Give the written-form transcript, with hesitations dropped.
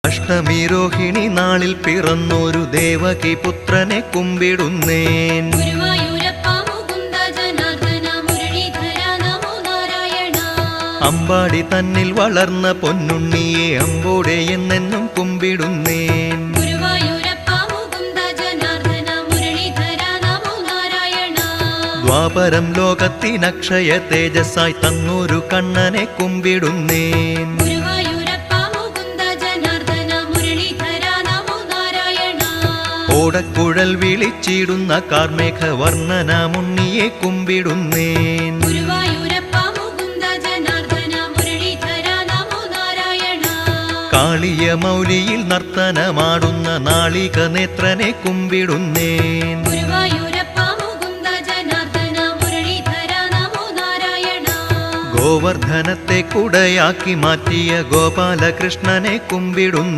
അഷ്ടമി രോഹിണി നാളിൽ പിറന്നൊരു ദേവകി പുത്രനെ കുമ്പിടുന്നേൻ. അമ്പാടി തന്നിൽ വളർന്ന പൊന്നുണ്ണിയെ അമ്പോടെ എന്നെന്നും കുമ്പിടുന്നേൻ. ദ്വാപരം ലോകത്തിനക്ഷയ തേജസ്സായി തന്നൊരു കണ്ണനെ കുമ്പിടുന്നേൻ. ഓടക്കുഴൽ വിളിച്ചിടുന്ന കാർമേഘ വർണ്ണന മുന്നിയെ കുമ്പിടുന്നേൻ. കാളിയ മൗലിയിൽ നർത്തനമാടുന്ന നാളിക നേത്രനെ കുമ്പിടുന്നേൻ. ഗോവർദ്ധനത്തെ കുടയാക്കി മാറ്റിയ ഗോപാലകൃഷ്ണനെ കുമ്പിടുന്നു.